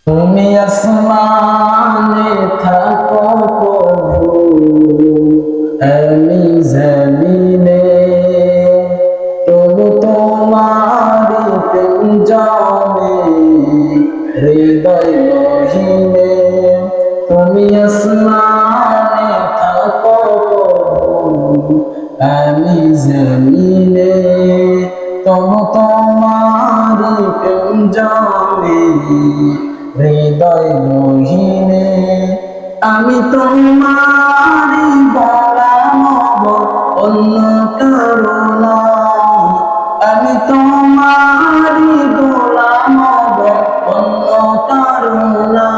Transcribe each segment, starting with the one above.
তুমি আসমানে থাকো প্রভু, আমি জমিনে, তবু তোমারি প্রেম জমে হৃদয় গহীনে। তুমি আসমানে থাকো প্রভু, আমি জমিনে, তবু তোমারি প্রেম জমে হৃদয় গহীনে। আমি তোমারি গোলাম হব, অন্য কারো না। আমি তোমারি গোলাম হব, অন্য কারো না।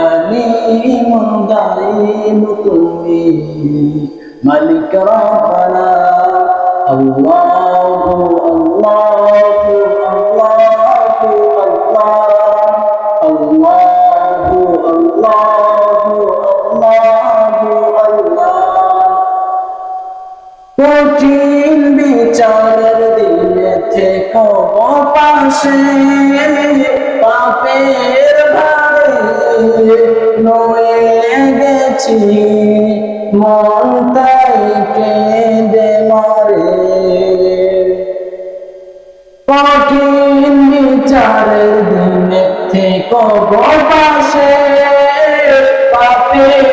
আলিমুন গায়ব তুমি, মালিক রব্বানা। আল্লাহু আল্লাহু আল্লাহু আল্লাহ, আল্লাহু আল্লাহু আল্লাহু আল্লাহ। কঠিন বিচারের দিনে থেকো পাশে, পাপের ভারে নয়ে গেছি, মন তাই কেঁদে মরে। কঠিন বিচারের দিনে থেকো পাশে, পাপের